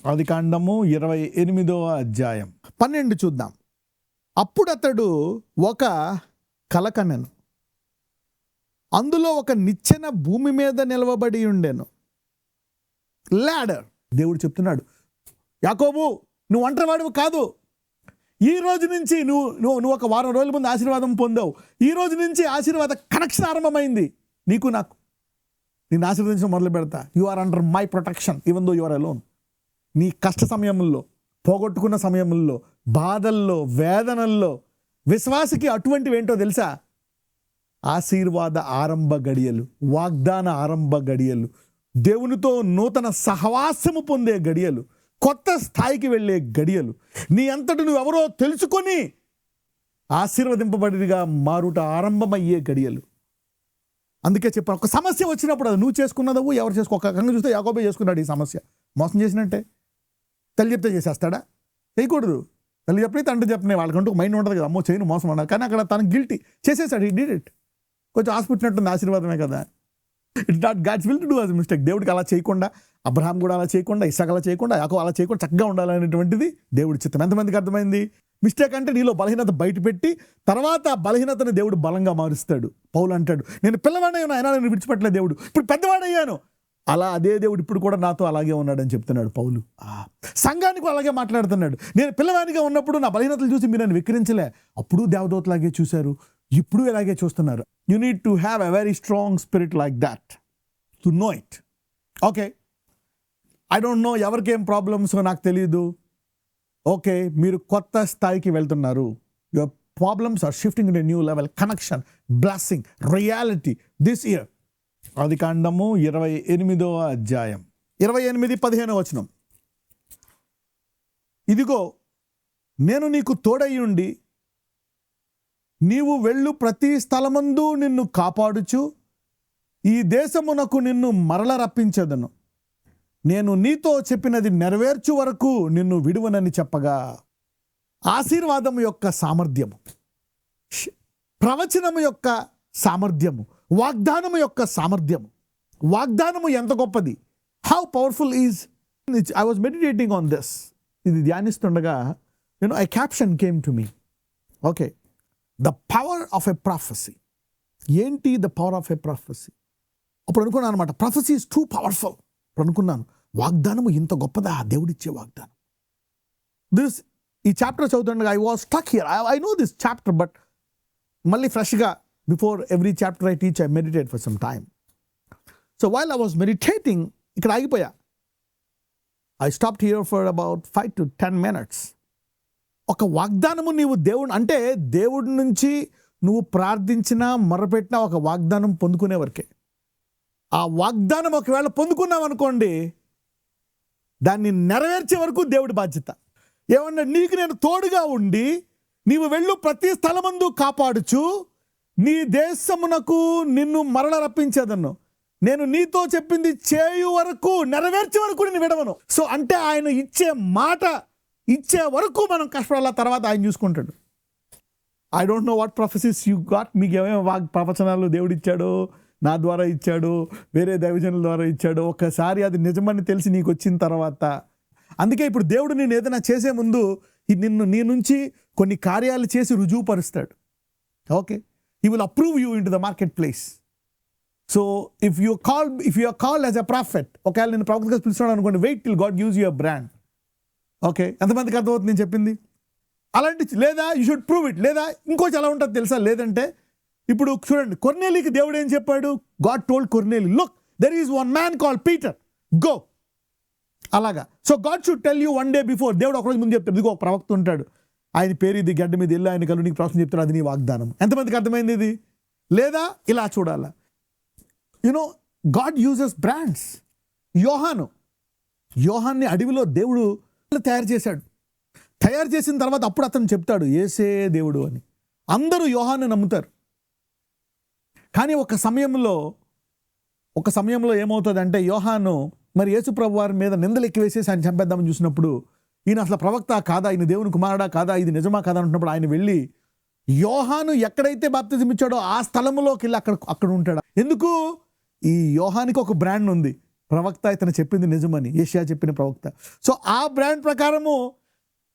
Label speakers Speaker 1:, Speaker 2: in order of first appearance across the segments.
Speaker 1: ఆదికాండము 28 12 చూద్దాం. అప్పుడు అతడు ఒక కల కనెను. అందులో ఒక నిచ్చెన భూమి మీద నిలవబడి ఉండెను. లాడర్. దేవుడు చెప్తున్నాడు, యాకోబు నువ్వు ఒంటరివాడివి కాదు. ఈ రోజు నుంచి నువ్వు ఒక వారం రోజుల ముందు ఆశీర్వాదం పొందావు. ఈ రోజు నుంచి ఆశీర్వాద కనెక్షన్ ఆరంభమైంది. నీకు నాకు నేను ఆశీర్వదించడం మొదలు పెడతా. You are under my protection even though you are alone. నీ కష్ట సమయంలో, పోగొట్టుకున్న సమయంలో, బాధల్లో, వేదనల్లో విశ్వాసికి అటువంటివి ఏంటో తెలుసా? ఆశీర్వాద ఆరంభ గడియలు, వాగ్దాన ఆరంభ గడియలు, దేవునితో నూతన సహవాసము పొందే గడియలు, కొత్త స్థాయికి వెళ్ళే గడియలు, నీ అంతటి నువ్వెవరో తెలుసుకొని ఆశీర్వదింపబడిగా మారుట ఆరంభమయ్యే గడియలు. అందుకే చెప్పాను, ఒక సమస్య వచ్చినప్పుడు అది నువ్వు చేసుకున్నదవు, ఎవరు చేసుకో. ఒక రకంగా చూస్తే యాకోబే చేసుకున్నాడు ఈ సమస్య. మోసం చేసినట్టే. తల్లి చెప్తే చేసేస్తాడా? చేయకూడదు. తల్లి చెప్పి తండ్రి చెప్పినాయి, వాళ్ళకంటూ ఒక మైండ్ ఉంటుంది కదా, అమ్మో చేయను మోసం అన్నారు. కానీ అక్కడ తనకు గిల్టీ చేసేసాడు. He did it. కొంచెం ఆశపెట్టినట్టుంది, ఆశీర్వాదమే కదా. It's not God's will to do as mistake. దేవుడికి అలా చేయకుండా, అబ్రహాం కూడా అలా చేయకుండా, ఇస్సాకు అలా చేయకుండా, యాకోబు అలా చేయకుండా చక్కగా ఉండాలనేటువంటిది దేవుడి చిత్తం. ఎంతమందికి అర్థమైంది? మిస్టేక్ అంటే నీలో బలహీనత బయట పెట్టి తర్వాత బలహీనతని దేవుడు బలంగా మారుస్తాడు. పౌలు అంటాడు, నేను పిల్లవాడయ్యాను, అయినా నేను విడిచిపెట్టలేదు దేవుడు, ఇప్పుడు పెద్దవాడయ్యాను. అలా అదే దేవుడు ఇప్పుడు కూడా నాతో అలాగే ఉన్నాడని చెప్తున్నాడు పౌలు. సంఘానికి అలాగే మాట్లాడుతున్నాడు. నేను పిల్లవాడిగా ఉన్నప్పుడు నా బలహీనతలు చూసి మీరు నన్ను విక్రించలే, అప్పుడు దేవదూతలాగే చూశారు, ఇప్పుడు ఇలాగే చూస్తున్నారు. You need to have a very strong spirit like that to know it. Okay, I don't know ఎవరికేం ప్రాబ్లమ్స్ నాకు తెలియదు. ఓకే, మీరు కొత్త స్థాయికి వెళ్తున్నారు. Your problems are shifting in a new level. Connection, blessing, reality this year. ఆదికాండము 28 28-15 ఇదిగో నేను నీకు తోడయ్యుండి నీవు వెళ్ళు ప్రతి స్థలమందు నిన్ను కాపాడుచు ఈ దేశమునకు నిన్ను మరల రప్పించదను. నేను నీతో చెప్పినది నెరవేర్చు వరకు నిన్ను విడువనని చెప్పగా, ఆశీర్వాదము యొక్క సామర్థ్యము, ప్రవచనము యొక్క సామర్థ్యము, వాగ్దానము యొక్క సామర్థ్యము. వాగ్దానము ఎంత గొప్పది! How powerful is. I was meditating on this. ఇది ధ్యానిస్తుండగా a caption came to me. Okay, the power of a prophecy. ఏంటి the power of a prophecy? అప్పుడు అనుకున్నాను అనమాట, ప్రాఫెసీ ఈజ్ టూ పవర్ఫుల్. అప్పుడు అనుకున్నాను, వాగ్దానము ఇంత గొప్పదా, దేవుడిచ్చే వాగ్దానం. ఈ చాప్టర్ చదువుతుండగా I was stuck here. I know this chapter, but మళ్ళీ ఫ్రెష్గా before every chapter I teach, I meditate for some time. So while I was meditating, ఇక్కడ ఆగిపోయా. I stopped here for about 5 to 10 minutes. ఒక వాగ్దానము నీవు దేవుడు అంటే దేవుడి నుంచి నువ్వు ప్రార్థించినా మొరపెట్టినా ఒక వాగ్దానం పొందుకునే వరకే. ఆ వాగ్దానం ఒకవేళ పొందుకున్నావు అనుకోండి, దాన్ని నెరవేర్చే వరకు దేవుడి బాధ్యత. ఏమన్నా, నీకు నేను తోడుగా ఉండి నీవు వెళ్ళు ప్రతి స్థలమందు కాపాడుచు నీ దేశమునకు నిన్ను మరల రప్పించేదన్ను. నేను నీతో చెప్పింది చేయు వరకు, నెరవేర్చే వరకు నేను విడవను. సో అంటే ఆయన ఇచ్చే మాట ఇచ్చే వరకు మనం కష్టపడాల, తర్వాత ఆయన చూసుకుంటాడు. I don't know what prophecies you got. మీకు ఏమేమి ప్రవచనాలు దేవుడు ఇచ్చాడో, నా ద్వారా ఇచ్చాడు, వేరే దైవజనుల ద్వారా ఇచ్చాడు. ఒక్కసారి అది నిజమని తెలిసి నీకు వచ్చిన తర్వాత, అందుకే ఇప్పుడు దేవుడు నేను ఏదైనా చేసే ముందు నీ నుంచి కొన్ని కార్యాలు చేసి రుజువుపరుస్తాడు. Okay, he will approve you into the marketplace. So if you are called as a prophet, ఒకవేళ నేను ప్రవక్తగా పిలుస్తున్నాను అనుకోండి, wait till God gives you a brand. Okay, ఎంతమందికి అర్థమవుతుంది నేను చెప్పింది? అలాంటి లేదా యూ షుడ్ ప్రూవ్ ఇట్. లేదా ఇంకోటి ఎలా ఉంటుంది తెలుసా? లేదంటే ఇప్పుడు చూడండి, కొర్నేలికి దేవుడు ఏం చెప్పాడు? గాడ్ టోల్డ్ కొర్నేలి, look there is one man called Peter, go. అలాగా. So God should tell you one day before. దేవుడు ఒకరోజు ముందు చెప్తాడు, ఇదిగో ఒక ప్రవక్త ఉంటాడు, ఆయన పేరు ఇది, గడ్డ మీద వెళ్ళి ఆయన కలు నీకు ప్రశ్న చెప్తాడు, అది నీ వాగ్దానం. ఎంతమందికి అర్థమైంది ఇది? లేదా ఇలా చూడాలా? God uses brands. యోహాన్ని అడవిలో దేవుడు తయారు చేశాడు. తయారు చేసిన తర్వాత అప్పుడు అతను చెప్తాడు యేసే దేవుడు అని. అందరూ యోహాన్ని నమ్ముతారు. కానీ ఒక సమయంలో ఏమవుతుందంటే, యోహాను మరి యేసు ప్రభు వారి మీద నిందలు ఎక్కివేసేసి ఆయన చంపేద్దామని చూసినప్పుడు, ఈయన అసలు ప్రవక్త కాదా, ఈయన దేవుని కుమారుడా కాదా, ఇది నిజమా కాదా అంటున్నప్పుడు ఆయన వెళ్ళి యోహాను ఎక్కడైతే బాప్తిజం ఇచ్చాడో ఆ స్థలంలోకి వెళ్ళి అక్కడ ఉంటాడు. ఎందుకు? ఈ యోహానికి ఒక బ్రాండ్ ఉంది. ప్రవక్త ఇతను చెప్పింది నిజమని, యెషయా చెప్పిన ప్రవక్త. సో ఆ బ్రాండ్ ప్రకారము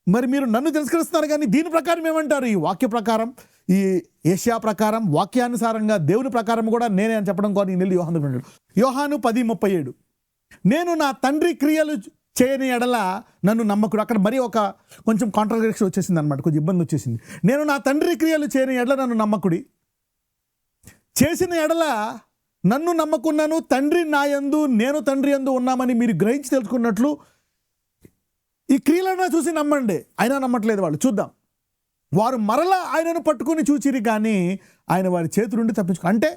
Speaker 1: మరి మీరు నన్ను తిరస్కరిస్తున్నారు, కానీ దీని ప్రకారం ఏమంటారు? ఈ వాక్య ప్రకారం, ఈ యెషయా ప్రకారం, వాక్యానుసారంగా దేవుని ప్రకారం కూడా నేనే అని చెప్పడం కోసం నేను యోహాను 10:37 నేను నా తండ్రి క్రియలు చేయని ఎడల నన్ను నమ్మకుడు. అక్కడ మరి ఒక కొంచెం కాంట్రడిక్షన్ వచ్చేసింది అనమాట, కొంచెం ఇబ్బంది వచ్చేసింది. నేను నా తండ్రి క్రియలు చేయని ఎడల నన్ను నమ్మకుడి, చేసిన ఎడల నన్ను నమ్మకున్నాను, తండ్రి నా యందు నేను తండ్రి యందు ఉన్నామని మీరు గ్రహించి తెలుసుకున్నట్లు ఈ క్రియలను చూసి నమ్మండి. అయినా నమ్మట్లేదు వాళ్ళు. చూద్దాం. వారు మరలా ఆయనను పట్టుకుని చూచిరి కానీ ఆయన వారి చేతి నుండి తప్పించుకో. అంటే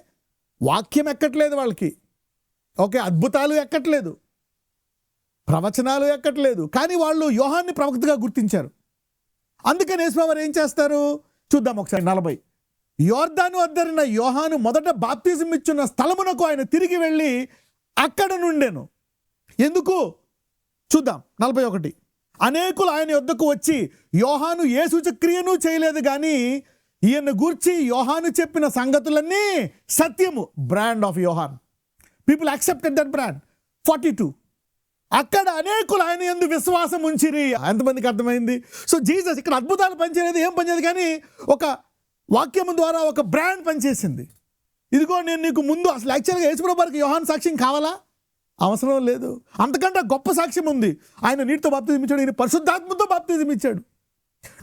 Speaker 1: వాక్యం ఎక్కట్లేదు వాళ్ళకి. ఓకే, అద్భుతాలు ఎక్కట్లేదు, ప్రవచనాలు ఎక్కట్లేదు, కానీ వాళ్ళు యోహాన్ని ప్రవక్తగా గుర్తించారు. అందుకని యేసువారు ఏం చేస్తారు చూద్దాం ఒకసారి. 40 యోర్దాను అద్దరిన యోహాను మొదట బాప్తిజం ఇచ్చున్న స్థలమునకు ఆయన తిరిగి వెళ్ళి అక్కడ నుండెను. ఎందుకు చూద్దాం. 41 అనేకులు ఆయన యొద్దకు వచ్చి యోహాను ఏ సూచక్రియను చేయలేదు, కానీ ఈయన గూర్చి యోహాను చెప్పిన సంగతులన్నీ సత్యము. Brand of Yohan. People accepted that brand. 42 అక్కడ అనేకులు ఆయన యందు విశ్వాసం ఉంచిరి. ఎంతమందికి అర్థమైంది? సో జీసస్ ఇక్కడ అద్భుతాలు పనిచేయలేదు, ఏం పనిచేయదు, కానీ ఒక వాక్యం ద్వారా ఒక బ్రాండ్ పనిచేసింది. ఇదిగో నేను నీకు ముందు అసలు యాక్చువల్గా యేసుప్రభు వారికి యోహాను సాక్ష్యం కావాలా? అవసరం లేదు. అంతకంటే గొప్ప సాక్ష్యం ఉంది. ఆయన నీటితో బాప్తిజం ఇచ్చాడు, ఈయన పరిశుద్ధాత్మతో బాప్తిజం ఇచ్చాడు.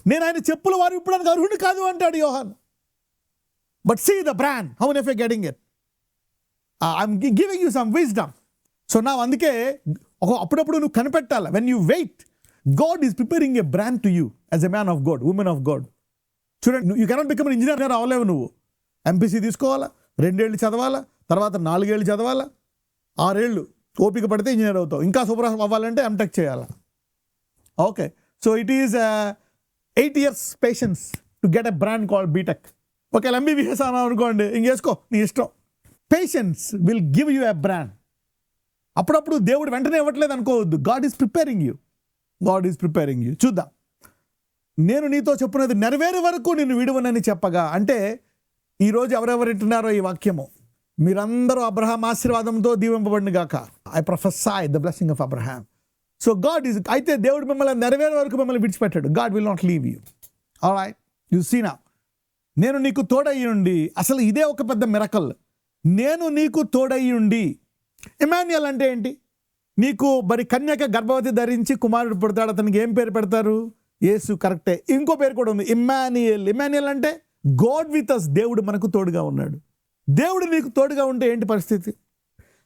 Speaker 1: నేను ఆయన చెప్పుల వారు ఇప్పడానికి అర్హుడు కాదు అంటాడు Yohanu. But see the brand, how if you getting it? I'm giving you some wisdom. So నా అందుకే అప్పుడప్పుడు నువ్వు కనిపెట్టాలి. When you wait, God is preparing a brand to you as a man of God, woman of God. చూడండి, you cannot become engineer అవ్వలేవు. నువ్వు MPC తీసుకోవాలా, 2 ఏళ్ళు చదవాలా, తర్వాత 4 ఏళ్ళు చదవాలా, 6 ఏళ్ళు ఓపిక పడితే ఇంజనీర్ అవుతావు. ఇంకా సూపర్ అవ్వాలంటే ఎంటెక్ చేయాలా. Okay, so it is 8 years patience to get a brand called BTech. ఒకవేళ ఎంబీబీఎస్ అన్నావు అనుకోండి, ఇంకేసుకో, నీ ఇష్టం. Patience will give you a brand. అప్పుడప్పుడు దేవుడు వెంటనే ఇవ్వట్లేదు అనుకోవద్దు. God is preparing you, God is preparing you. చూద్దాం. నేను నీతో చెప్పున్నది నెరవేరే వరకు నేను విడువనని చెప్పగా, అంటే ఈరోజు ఎవరెవరు వింటున్నారో ఈ వాక్యము, మీరందరూ అబ్రహాం ఆశీర్వాదంతో దీవింపబడిన గాక. I prophesy the blessing of Abraham. So God is, అయితే దేవుడు మిమ్మల్ని నెరవేరే వరకు మిమ్మల్ని విడిచిపెట్టాడు. God will not leave you. Alright, you see now. నేను నీకు తోడయి ఉండి, అసలు ఇదే ఒక పెద్ద మిరకల్. నేను నీకు తోడయి ఉండి. ఇమాన్యుయల్ అంటే ఏంటి? నీకు మరి కన్యక గర్భవతి ధరించి కుమారుడు పుడతాడు, అతనికి ఏం పేరు పెడతారు? యేసు. కరెక్టే. ఇంకో పేరు కూడా ఉంది, ఇమ్మాన్యుయల్. ఇమ్మాన్యుయల్ అంటే గాడ్ విత్ అస్, దేవుడు మనకు తోడుగా ఉన్నాడు. దేవుడు నీకు తోడుగా ఉంటే ఏంటి పరిస్థితి?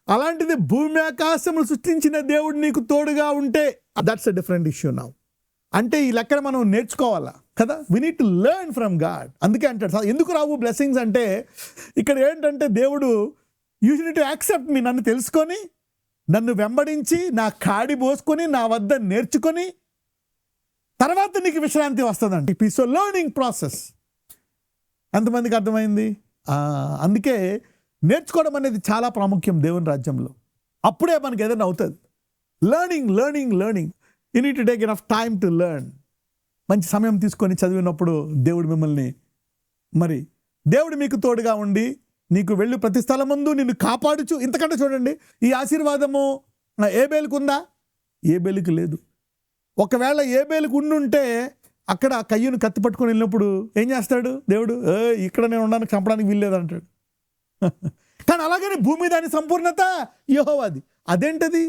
Speaker 1: అలాంటిది భూమి ఆకాశములు సృష్టించిన దేవుడు నీకు తోడుగా ఉంటే that's a different issue now. అంటే ఈ లెక్కన మనం నేర్చుకోవాలా కదా. We need to learn from God. అందుకే అంటాడు, ఎందుకు రావు బ్లెస్సింగ్స్ అంటే, ఇక్కడ ఏంటంటే దేవుడు you need to accept me, నన్ను తెలుసుకొని, నన్ను వెంబడించి, నా కాడి పోసుకొని, నా వద్ద నేర్చుకొని, తర్వాత నీకు విశ్రాంతి వస్తుందండి. It is learning process. ఎంతమందికి అర్థమైంది? అందుకే నేర్చుకోవడం అనేది చాలా ప్రాముఖ్యం దేవుని రాజ్యంలో. అప్పుడే మనకి ఏదైనా అవుతుంది. Learning learning learning. You need to take enough time to learn. మంచి సమయం తీసుకొని చదివినప్పుడు దేవుడు మిమ్మల్ని, మరి దేవుడు మీకు తోడుగా ఉండి నీకు వెళ్ళి ప్రతి స్థలం ముందు నిన్ను కాపాడుచు. ఇంతకంటే చూడండి, ఈ ఆశీర్వాదము ఏబేలుకు ఉందా? ఏబేలుకు లేదు. ఒకవేళ ఏబేలుకు ఉండుంటే అక్కడ కయ్యూను కత్తి పట్టుకొని వెళ్ళినప్పుడు ఏం చేస్తాడు దేవుడు? ఇక్కడ నేను ఉండడానికి చంపడానికి వీల్లేదు అంటాడు. కానీ అలాగని భూమి దాని సంపూర్ణత యెహోవాది. అదేంటది?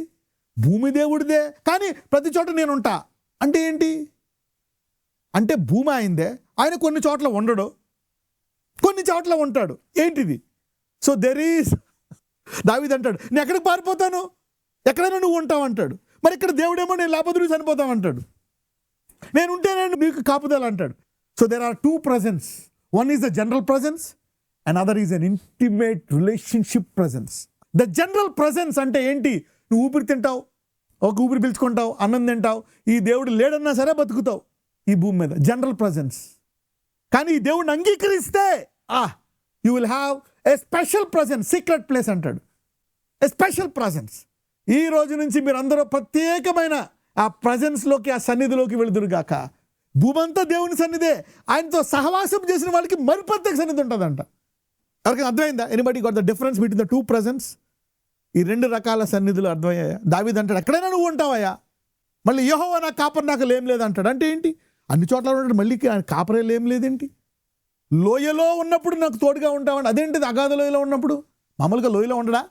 Speaker 1: భూమి దేవుడిదే, కానీ ప్రతి చోట నేను ఉంటా అంటే ఏంటి? అంటే భూమి అయిందే, ఆయన కొన్ని చోట్ల ఉండడు, కొన్ని చోట్ల ఉంటాడు. ఏంటిది? సో దెర్ ఈస్, దావీదు అంటాడు, నేను ఎక్కడికి పారిపోతాను, ఎక్కడైనా నువ్వు ఉంటావు అంటాడు. మరి ఇక్కడ దేవుడేమో నేను లేకపోతే నువ్వు చనిపోతావు అంటాడు. నేను ఉంటే నేను మీకు కాపుదల అంటాడు. So there are 2 presence. One is the general presence, another is an intimate relationship presence. The general presence అంటే ఏంటి? నువ్వు ఊపిరి తింటావు, ఒక ఊపిరి పీల్చుకుంటావు, అన్నం తింటావు, ఈ దేవుడు లేడన్నా సరే బతుకుతావు ఈ భూమి మీద. General presence. కానీ ఈ దేవుడిని అంగీకరిస్తే you will have a special presence. Secret place అంటాడు, ఏ స్పెషల్ ప్రజెన్స్. ఈ రోజు నుంచి మీరు అందరూ ప్రత్యేకమైన ఆ ప్రజెన్స్లోకి, ఆ సన్నిధిలోకి వెళుదురుగాక. భూమంతా దేవుని సన్నిధే. ఆయనతో సహవాసం చేసిన వాళ్ళకి మరి ప్రత్యేక సన్నిధి ఉంటుందంట. ఎవరికైనా అర్థమైందా? Anybody got the difference between the 2 presence? ఈ 2 రకాల సన్నిధులు అర్థమయ్యాయా? దావీదు అంటాడు, ఎక్కడైనా నువ్వు ఉంటావయ్యా, మళ్ళీ యెహోవా నా కాపరి నాకు లేం లేదంటాడు. అంటే ఏంటి? అన్ని చోట్ల ఉంటాడు, మళ్ళీ కాపరే లేం లేదేంటి? లోయలో ఉన్నప్పుడు నాకు తోడుగా ఉంటావండి, అదేంటిది? అగాధ లోయలో ఉన్నప్పుడు మామూలుగా లోయలో ఉండడా?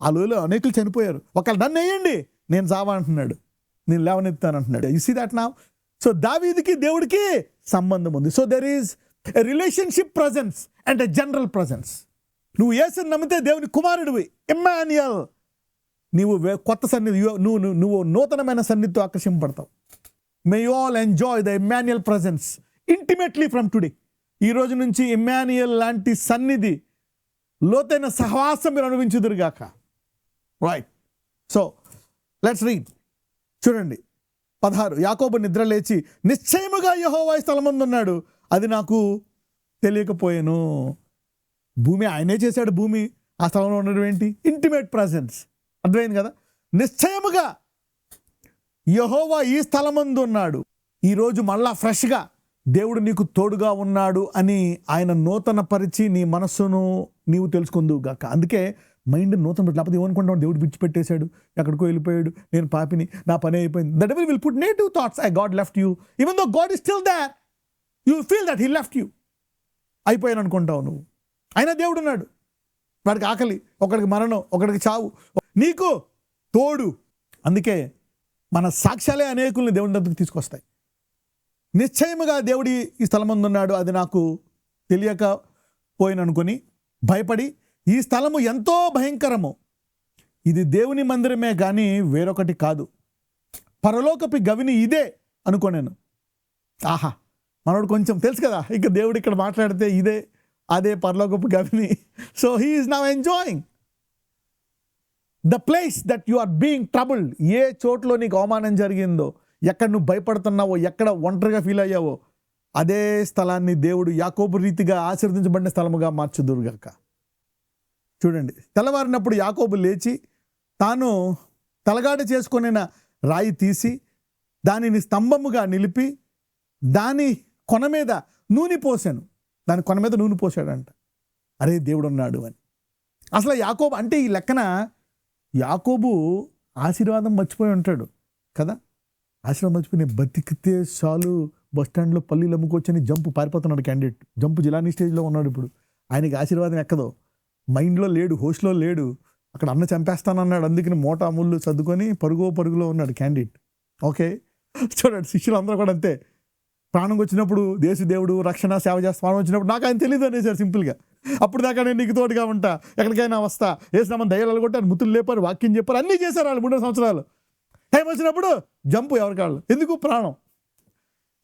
Speaker 1: ఆ లోయలో అనేకులు చనిపోయారు. ఒకళ్ళు నన్ను వేయండి, నేను చావా అంటున్నాడు, నేను లేవనెత్తాను అంటున్నాడు. You see that now? So దావీదుకి దేవుడికి సంబంధం ఉంది. So there is a relationship presence and a general presence. నువ్వు యేసుని నమ్మితే దేవుని కుమారుడివి, ఇమ్మాన్యుయల్. నీవు కొత్త సన్నిధి, నువ్వు నూతనమైన సన్నిధితో ఆకర్షింపబడతావు. May you all enjoy the Immanuel presence intimately from today. ఈ రోజు నుంచి ఇమ్మాన్యుయల్ లాంటి సన్నిధి, లోతైన సహవాసం మీరు అనుభవించుదురుగాక. రైట్. So let's read. చూడండి 16. యాకోబు నిద్ర లేచి నిశ్చయముగా యెహోవా ఈ స్థలమందున్నాడు, అది నాకు తెలియకపోయాను. భూమి ఆయనే చేశాడు, భూమి ఆ స్థలంలో ఉండడం ఏంటి? Intimate presence. అర్థమైంది కదా? నిశ్చయముగా యెహోవా ఈ స్థలమందు ఉన్నాడు. ఈరోజు మళ్ళా ఫ్రెష్గా దేవుడు నీకు తోడుగా ఉన్నాడు అని ఆయన నూతన పరిచి నీ మనస్సును నీవు తెలుసుకుందువు గాక. అందుకే మైండ్ నూతన, లేకపోతే ఏమనుకుంటాం, దేవుడు విడిచిపెట్టేశాడు, ఎక్కడికో వెళ్ళిపోయాడు, నేను పాపిని, నా పని అయిపోయింది. The devil will put negative thoughts. God left you. Even though God is still there, you will feel that he left you. అయిపోయాను అనుకుంటావు నువ్వు. అయినా దేవుడు ఉన్నాడు. వాడికి ఆకలి, ఒకడికి మరణం, ఒకడికి చావు, నీకు తోడు. అందుకే మన సాక్ష్యాలే అనేకుల్ని దేవుని దగ్గరికి తీసుకొస్తాయి. నిశ్చయముగా దేవుడి ఈ స్థలమందు ఉన్నాడు, అది నాకు తెలియకపోయిననుకొని భయపడి, ఈ స్థలము ఎంతో భయంకరము, ఇది దేవుని మందిరమే కానీ వేరొకటి కాదు, పరలోకపు గవిని ఇదే అనుకోనేను. ఆహా, మనోడు కొంచెం తెలుసు కదా, ఇక దేవుడు ఇక్కడ మాట్లాడితే ఇదే అదే పరలోకపు గవిని. So he is now enjoying the place that you are being troubled. ఏ చోట్లో నీకు అవమానం జరిగిందో, ఎక్కడ నువ్వు భయపడుతున్నావో, ఎక్కడ ఒంటరిగా ఫీల్ అయ్యావో, అదే స్థలాన్ని దేవుడు యాకోబు రీతిగా ఆశీర్వదించబడిన స్థలముగా మార్చుదురుగాక. చూడండి, తెల్లవారినప్పుడు యాకోబు లేచి తాను తలగాడ చేసుకొనిన రాయి తీసి దానిని స్తంభముగా నిలిపి దాని కొన మీద నూనె పోసాను. దాని కొన మీద నూనె పోసాడంట. అరే దేవుడు ఉన్నాడు అని. అసలు యాకోబు అంటే ఈ లెక్కన యాకోబు ఆశీర్వాదం మర్చిపోయి ఉంటాడు కదా. ఆశీర్వాదం మర్చిపోయి నేను బతికితే చాలు, బస్ స్టాండ్లో పల్లీలు అమ్ముకొచ్చని జంపు పారిపోతున్నాడు క్యాండిడేట్. జంపు జిలానీ స్టేజ్లో ఉన్నాడు ఇప్పుడు. ఆయనకి ఆశీర్వాదం ఎక్కదో, మైండ్లో లేడు, హోస్ట్లో లేడు. అక్కడ అన్న చంపేస్తానన్నాడు, అందుకని మోటా ముళ్ళు సర్దుకొని పరుగులో ఉన్నాడు క్యాండిడేట్. ఓకే, చూడండి శిష్యులు అందరూ కూడా అంతే. ప్రాణం వచ్చినప్పుడు దేవుడు రక్షణ సేవ చేస్తా, ప్రాణం వచ్చినప్పుడు నాకు ఆయన తెలియదు అనేసారు సింపుల్గా. అప్పుడు దాకా నేను నీకు తోడుగా ఉంటా, ఎక్కడికైనా వస్తా, వేసినామని దయ్యాలు కొట్టారు, ముతులు లేపారు, వాక్యం చెప్పారు, అన్నీ చేశారు వాళ్ళు 3 సంవత్సరాలు. టైం వచ్చినప్పుడు జంపు ఎవరికాళ్ళు. ఎందుకు? ప్రాణం.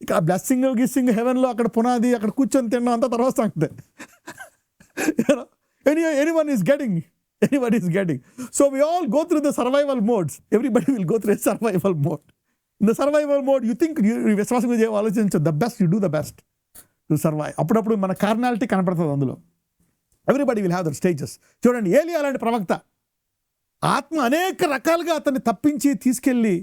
Speaker 1: ఇక బ్లెస్సింగ్ గిస్సింగ్ హెవెన్లో అక్కడ పునాది, అక్కడ కూర్చొని తినడం అంతా తర్వాత సంగతే. Anyone is getting. So we all go through the survival modes. Everybody will go through a survival mode. In the survival mode, you think విశ్వాసం మీద ఆలోచించు, the best, you do the best to survive. అప్పుడప్పుడు మన కార్నాలిటీ కనపడుతుంది అందులో. Everybody will have their stages. చూడండి, ఏలియా అలాంటి ప్రవక్త. ఆత్మ అనేక రకాలుగా అతన్ని తప్పించి తీసుకెళ్ళి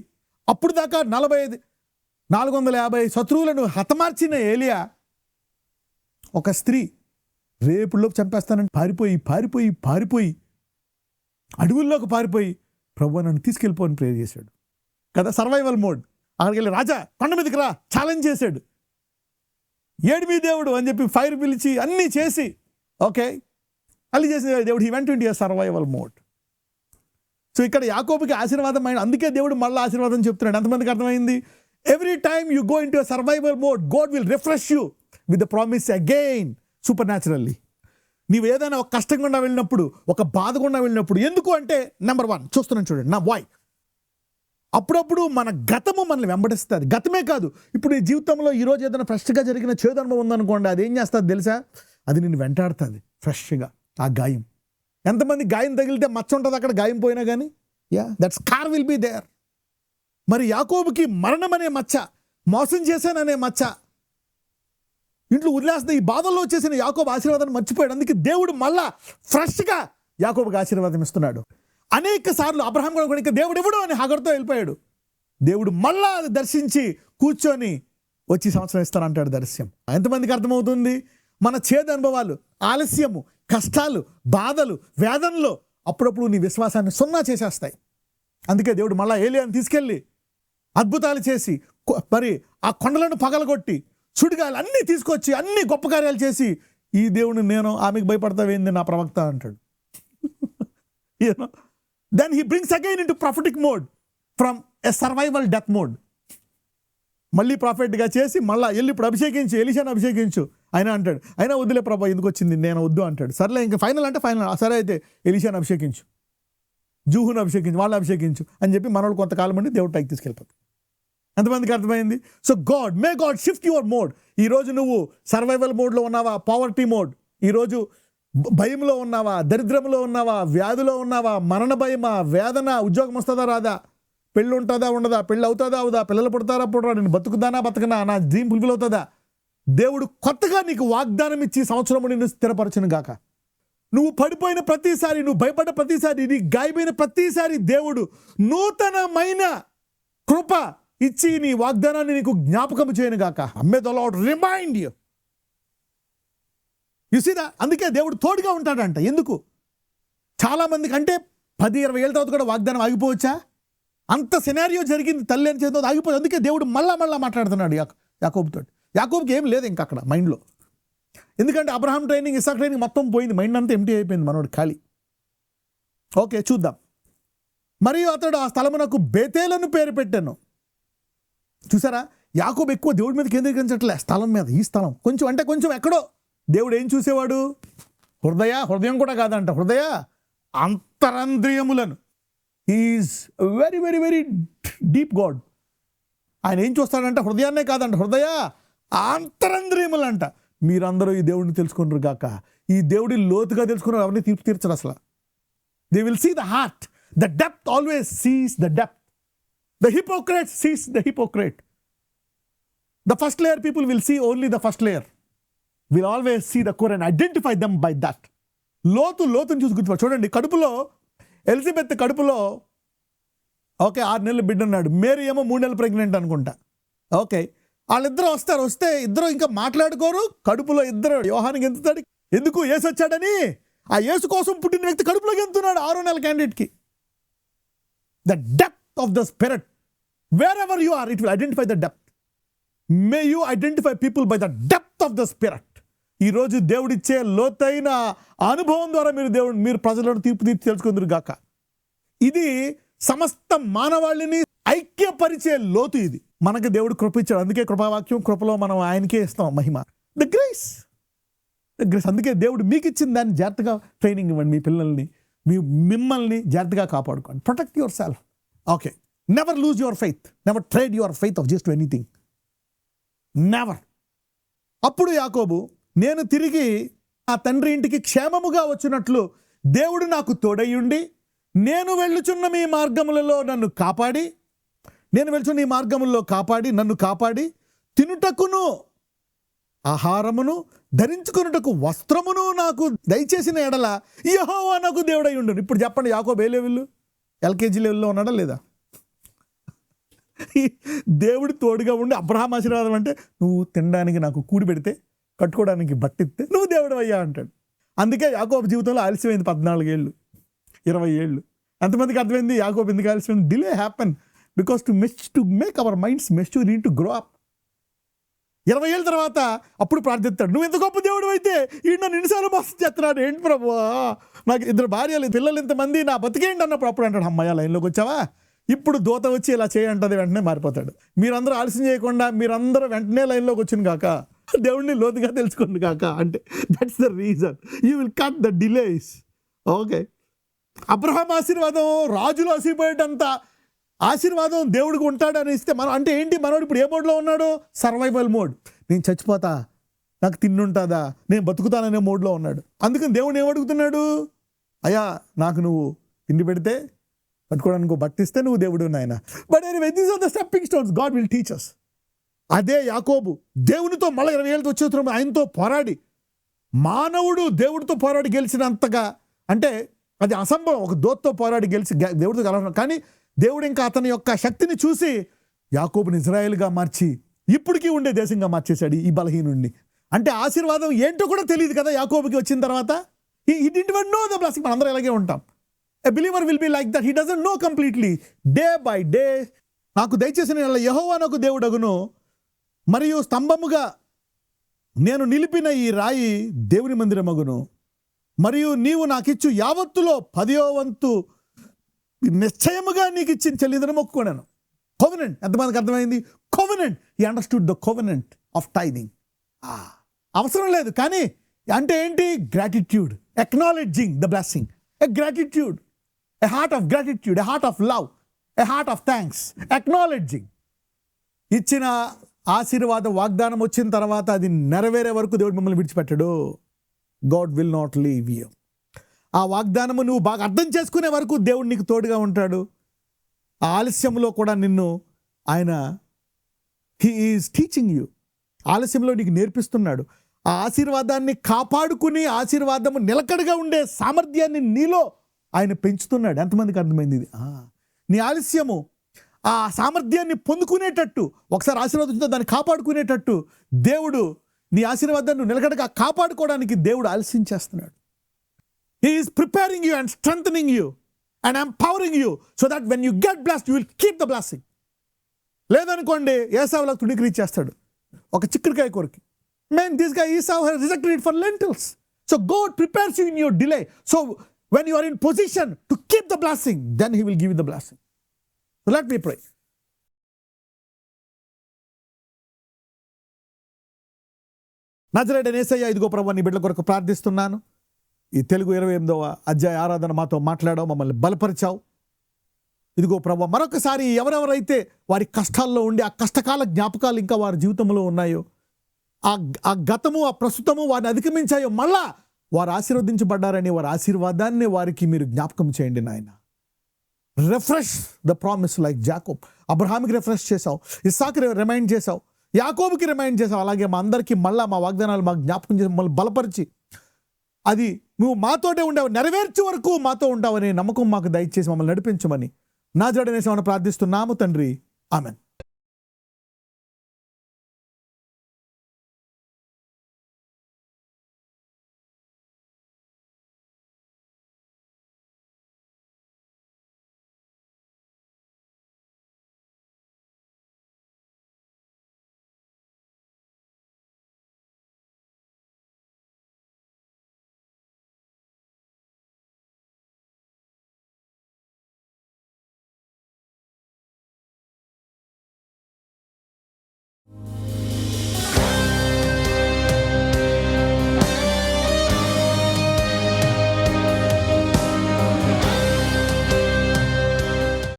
Speaker 1: అప్పుడు దాకా 450 శత్రువులను హతమార్చిన ఏలియా ఒక స్త్రీ రేపులోకి చంపేస్తానని పారిపోయి అడవుల్లోకి పారిపోయి ప్రభువా నన్ను తీసుకెళ్ళిపోని ప్రేయర్ చేశాడు కదా. Survival mode. అక్కడికి వెళ్ళి రాజా కొండ మీదకి రా ఛాలెంజ్ చేశాడు. ఏడిమి దేవుడు అని చెప్పి ఫైర్ పిలిచి అన్నీ చేసి ఓకే అల్లి చేసిన దేవుడు he went into survival mode. So ఇక్కడ యాకోబుకి ఆశీర్వాదం అయిన, అందుకే దేవుడు మళ్ళీ ఆశీర్వాదం చెప్తున్నాడు. ఎంతమందికి అర్థమైంది? Every time you go into survival mode, God will refresh you with the promise again super naturally. నీవు ఏదైనా ఒక కష్టం గుండా వెళ్ళినప్పుడు, ఒక బాధ గుండా వెళ్ళినప్పుడు, ఎందుకు అంటే నెంబర్ 1 చూస్తున్నాను చూడండి నా వాయ్. అప్పుడప్పుడు మన గతము మనల్ని వెంబడిస్తుంది. గతమే కాదు, ఇప్పుడు నీ జీవితంలో ఈరోజు ఏదైనా ఫ్రెష్గా జరిగిన చేదు అనుభవం ఉందనుకోండి, అది ఏం చేస్తుంది తెలుసా? అది నిన్ను వెంటాడుతుంది ఫ్రెష్గా. ఆ గాయం, ఎంతమంది గాయం తగిలితే మచ్చ ఉంటుంది అక్కడ, గాయం పోయినా కానీ that scar will be there. మరి యాకోబుకి మరణం అనే మచ్చ, మోసం చేశాననే మచ్చ ఇంట్లో వదిలేస్తే ఈ బాధల్లో వచ్చేసిన యాకోబు ఆశీర్వాదాన్ని మర్చిపోయాడు. అందుకే దేవుడు మళ్ళా ఫ్రెష్గా యాకోబుకి ఆశీర్వాదం ఇస్తున్నాడు. అనేక సార్లు అబ్రహాం కూడా ఇంకా దేవుడు ఇవ్వడు అని హగర్తో వెళ్ళిపోయాడు. దేవుడు మళ్ళా అది దర్శించి కూర్చొని వచ్చి సంవత్సరం ఇస్తానంటాడు దర్శనం. ఎంతమందికి అర్థమవుతుంది? మన చేదు అనుభవాలు, ఆలస్యము, కష్టాలు, బాధలు, వేదనలు అప్పుడప్పుడు నీ విశ్వాసాన్ని సున్నా చేసేస్తాయి. అందుకే దేవుడు మళ్ళా ఏలియాని తీసుకెళ్ళి అద్భుతాలు చేసి మరి ఆ కొండలను పగలగొట్టి సుడిగాలు అన్నీ తీసుకొచ్చి అన్ని గొప్ప కార్యాలు చేసి, ఈ దేవుని నేను ఆమెకు భయపడతావేంది నా ప్రవక్త అంటాడు. Then he brings again into prophetic mode from a survival death mode. మళ్ళీ ప్రాఫిట్గా చేసి మళ్ళీ వెళ్ళి ఇప్పుడు అభిషేకించు, ఎలీషాను అభిషేకించు. ఆయన అంటాడు, అయినా వద్దులే ప్రభా ఎందుకు వచ్చింది, నేను వద్దు అంటాడు. సర్లే ఇంకా ఫైనల్ అంటే ఫైనల్, సరే అయితే ఎలీషాను అభిషేకించు, జూహును అభిషేకించు, వాళ్ళని అభిషేకించు అని చెప్పి మనోళ్ళు కొంతకాలం నుండి దేవుడు పైకి తీసుకెళ్ళిపోతాడు. ఎంతమందికి అర్థమైంది? So may God shift your mode. ఈరోజు నువ్వు సర్వైవల్ మోడ్లో ఉన్నావా, పావర్టీ మోడ్, ఈరోజు భయంలో ఉన్నావా, దరిద్రంలో ఉన్నావా, వ్యాధిలో ఉన్నావా, మరణ భయమా, వేదన, ఉద్యోగం వస్తుందా రాదా, పెళ్ళి ఉంటుందా ఉండదా, పెళ్ళి అవుతుందా అవుదా, పిల్లలు పుడతారా పుడరా, నేను బతుకుదానా బతకనా, నా డ్రీమ్ ఫుల్ఫిల్ అవుతుందా, దేవుడు కొత్తగా నీకు వాగ్దానం ఇచ్చి సంవత్సరము నిన్ను స్థిరపరచును గాక. నువ్వు పడిపోయిన ప్రతిసారి, నువ్వు భయపడ్డ ప్రతిసారి, నీ గాయమైన ప్రతిసారి దేవుడు నూతనమైన కృప ఇచ్చి నీ వాగ్దానాన్ని నీకు జ్ఞాపకం చేయను గాక. May the Lord remind you. You see that? అందుకే దేవుడు తోడుగా ఉంటాడంట. ఎందుకు? చాలామందికి అంటే 10-20 ఏళ్ళ తర్వాత కూడా వాగ్దానం ఆగిపోవచ్చా? అంత సినారియో జరిగింది, తల్లి అని చేత ఆగిపోయి. అందుకే దేవుడు మళ్ళా మాట్లాడుతున్నాడు యాకోబుతో. యాకోబుకి ఏం లేదు ఇంకా అక్కడ మైండ్లో. ఎందుకంటే అబ్రహాం ట్రైనింగ్, ఇస్సాక్ ట్రైనింగ్ మొత్తం పోయింది, మైండ్ అంతా ఎంటీ అయిపోయింది మనోడు, ఖాళీ. ఓకే, చూద్దాం. మరియు అతడు ఆ స్థలమునకు బేతేలను పేరు పెట్టాను. చూసారా, యాకోబు ఎక్కువ దేవుడి మీద కేంద్రీకరించట్లే, స్థలం మీద. ఈ స్థలం కొంచెం అంటే కొంచెం ఎక్కడో. దేవుడు ఏం చూసేవాడు? హృదయం కూడా కాదంట, హృదయ అంతరంద్రియములను. Is very very very deep God. ఆయన ఏం చూస్తాడంట? హృదయాన్నే కాదంట, హృదయ అంతరంద్రియములంట. మీరందరూ ఈ దేవుడిని తెలుసుకున్నారు గాక. ఈ దేవుడి లోతుగా తెలుసుకున్నారు, ఎవరిని తీర్చరు అసలు. They will see the heart. The depth always sees the depth. The hypocrite sees the hypocrite. The first layer people will see only the first layer. Will always see the core and identify them by that. లోతుని చూసి గుర్తుపడు. చూడండి, కడుపులో Elizabeth కడుపులో 6 నెలలు బిడ్డ ఉన్నాడు. Mary ఏమో 3 నెలలు pregnant అనుకుంటా. ఓకే, వాళ్ళిద్దరు వస్తే ఇద్దరు ఇంకా మాట్లాడుకోరు. కడుపులో ఇద్దరు యోహానికి ఎంతుతాడు. ఎందుకు? యేసు వచ్చాడని. ఆ యేసు కోసం పుట్టిన వ్యక్తి కడుపులో ఎంతున్నాడు 6వ నెల క్యాండిడేట్కి. The depth of the spirit, wherever you are, it will identify the depth. May you identify people by the depth of the spirit. ఈ రోజు దేవుడిచ్చే లోతైన అనుభవం ద్వారా మీరు ప్రజలను తీర్పు తెలుసుకుందరు గాక. ఇది సమస్త మానవాళిని ఐక్యపరిచే లోతు. ఇది మనకు దేవుడు కృప ఇచ్చాడు. అందుకే కృపావాక్యం, కృపలో మనం ఆయనకే ఇస్తాం మహిమ. The grace. అందుకే దేవుడు మీకు ఇచ్చిన దాన్ని జాగ్రత్తగా ట్రైనింగ్ ఇవ్వండి. మీ పిల్లల్ని, మిమ్మల్ని జాగ్రత్తగా కాపాడుకోండి. Protect your self. Okay, never lose your faith. Never trade your faith of just anything. Never. అప్పుడు యాకోబు, నేను తిరిగి ఆ తండ్రి ఇంటికి క్షేమముగా వచ్చినట్లు దేవుడు నాకు తోడయ్యుండి, నేను వెళ్ళుచున్న మీ మార్గములలో నన్ను కాపాడి, నన్ను కాపాడి, తినుటకును ఆహారమును, ధరించుకున్నటకు వస్త్రమును నాకు దయచేసిన ఎడల యెహోవా నాకు దేవుడై ఉండును. ఇప్పుడు చెప్పండి, యాకోబు ఏ లెవెల్? ఎల్కేజీ లెవెల్లో ఉన్నాడా లేదా? దేవుడు తోడుగా ఉండి అబ్రహాం ఆశీర్వాదం అంటే, నువ్వు తినడానికి నాకు కూడి పెడితే, కట్టుకోవడానికి బట్టిస్తే నువ్వు దేవుడు అయ్యా అంటాడు. అందుకే యాకోబు జీవితంలో ఆలస్యమైంది 14 ఏళ్ళు, 20 ఏళ్ళు. ఎంతమందికి అర్థమైంది యాకోబు ఎందుకు ఆలస్యమైంది? Delay happen because to make our minds mature, need to grow up. 20 ఏళ్ళ తర్వాత అప్పుడు ప్రార్థిస్తాడు, నువ్వు ఎంత గొప్ప దేవుడు అయితే ఈ నన్ను ఎన్నిసార్లు మోసం చేస్తున్నాడు, ఏంటి ప్రభు, నాకు 2 భార్యలు, పిల్లలు, ఇంతమంది, నా బతికేంటి అన్నప్పుడు అప్పుడు అంటాడు, అమ్మాయి లైన్లోకి వచ్చావా, ఇప్పుడు దూత వచ్చి ఇలా చేయంటది, వెంటనే మారిపోతాడు. మీరందరూ ఆలస్యం చేయకుండా మీరందరూ వెంటనే లైన్లోకి వచ్చింది కాక, దేవుడిని లోతుగా తెలుసుకోండి కాక అంటే, that's the reason you will cut the delays. Okay, Abraham ఆశీర్వాదం రాజులు ఆశీర్వాదంత ఆశీర్వాదం దేవుడికి ఉంటాడని ఇస్తే మనం అంటే ఏంటి? మనోడు ఇప్పుడు ఏ మోడ్లో ఉన్నాడు? Survival mode. నేను చచ్చిపోతా, నాకు తిన్నుంటుందా, నేను బతుకుతాననే మోడ్లో ఉన్నాడు. అందుకని దేవుడు ఏమడుగుతున్నాడు? అయ్యా, నాకు నువ్వు తిండి పెడితే, పట్టుకోవడానికి బట్టిస్తే నువ్వు దేవుడు నాయన. But anyway, these are the stepping stones God will teach us. అదే యాకోబు దేవునితో మళ్ళీ 20 ఏళ్ళతో వచ్చేస్తున్నాం, ఆయనతో పోరాడి, మానవుడు దేవుడితో పోరాడి గెలిచినంతగా, అంటే అది అసంభవం. ఒక దోత్తో పోరాడి గెలిచి దేవుడితో కలవడం. కానీ దేవుడు ఇంకా అతని యొక్క శక్తిని చూసి యాకోబుని ఇజ్రాయేల్గా మార్చి ఇప్పటికీ ఉండే దేశంగా మార్చేశాడు ఈ బలహీనుడిని. అంటే ఆశీర్వాదం ఏంటో కూడా తెలియదు కదా యాకోబుకి వచ్చిన తర్వాత. He didn't even know the blessing. మనందరం ఇలాగే ఉంటాం. A believer will be like that. He doesn't know completely. Day by day, నాకు దయచేసిన యెహోవా నాకు దేవుడగును, మరియు స్తంభముగా నేను నిలిపిన ఈ రాయి దేవుని మందిరమగును, మరియు నీవు నాకిచ్చు యావత్తులో 10వ వంతు నిశ్చయముగా నీకు ఇచ్చిన చెల్లిందని మొక్కుకున్నాను. కోవెనెంట్ ఎంతమందికి అర్థమైంది? Covenant. He understood the covenant of tithing. అవసరం లేదు, కానీ అంటే ఏంటి? Gratitude, acknowledging the blessing, a gratitude, a heart of gratitude, a heart of love, a heart of thanks, acknowledging. ఇచ్చిన ఆశీర్వాద వాగ్దానం వచ్చిన తర్వాత అది నెరవేరే వరకు దేవుడు మిమ్మల్ని విడిచిపెట్టడు. God will not leave you. ఆ వాగ్దానము నువ్వు బాగా అర్థం చేసుకునే వరకు దేవుడు నీకు తోడుగా ఉంటాడు. ఆ ఆలస్యంలో కూడా నిన్ను ఆయన హీ ఈజ్ టీచింగ్ యూ. ఆలస్యంలో నీకు నేర్పిస్తున్నాడు. ఆ ఆశీర్వాదాన్ని కాపాడుకుని ఆశీర్వాదము నిలకడగా ఉండే సామర్థ్యాన్ని నీలో ఆయన పెంచుతున్నాడు. ఎంతమందికి అర్థమైంది ఇది? నీ ఆలస్యము ఆ సామర్థ్యాన్ని పొందుకునేటట్టు, ఒకసారి ఆశీర్వాదంతో దాన్ని కాపాడుకునేటట్టు దేవుడు నీ ఆశీర్వాదాన్ని నిలకడగా కాపాడుకోవడానికి దేవుడు ఆలస్యం చేస్తున్నాడు. He is preparing you and strengthening you and empowering you so that when you get blessed, you will keep the blessing. లేదనుకోండి, ఏసావులకు తుడికి చేస్తాడు ఒక చిక్కుడుకాయ కొరికి. Man, this guy Esau has rejected it for lentils. So God prepares you in your delay. So when you are in position to keep the blessing, then he will give you the blessing. So let me pray. నజరేయుడైన యేసయ్య, ఇదిగో ప్రభువా, నీ బిడ్డల కొరకు ప్రార్థిస్తున్నాను. ఈ తెలుగు 28వ అధ్యాయ ఆరాధన మాతో మాట్లాడావు, మమ్మల్ని బలపరిచావు. ఇదిగో ప్రభువా, మరొకసారి ఎవరెవరైతే వారి కష్టాల్లో ఉండి ఆ కష్టకాల జ్ఞాపకాలు ఇంకా వారి జీవితంలో ఉన్నాయో, ఆ గతము ఆ ప్రస్తుతము వారిని అధిగమించాయో, మళ్ళా వారు ఆశీర్వదించబడ్డారని వారి ఆశీర్వాదాన్ని వారికి మీరు జ్ఞాపకం చేయండి నాయన. Refresh the promise like Jacob. అబ్రహాంకి రిఫ్రెష్ చేసావు, ఇస్సాకుకి రిమైండ్ చేసావు, యాకోబుకి రిమైండ్ చేసావు. అలాగే మా అందరికీ మళ్ళా మా వాగ్దానాలు మాకు జ్ఞాపకం చేసి మమ్మల్ని బలపరిచి అది నువ్వు మాతోటే ఉండవు, నెరవేర్చే వరకు మాతో ఉంటావని నమ్మకం మాకు దయచేసి మమ్మల్ని నడిపించమని నజరేయుడైన యేసుని ప్రార్థిస్తున్నాము తండ్రి. ఆమెన్.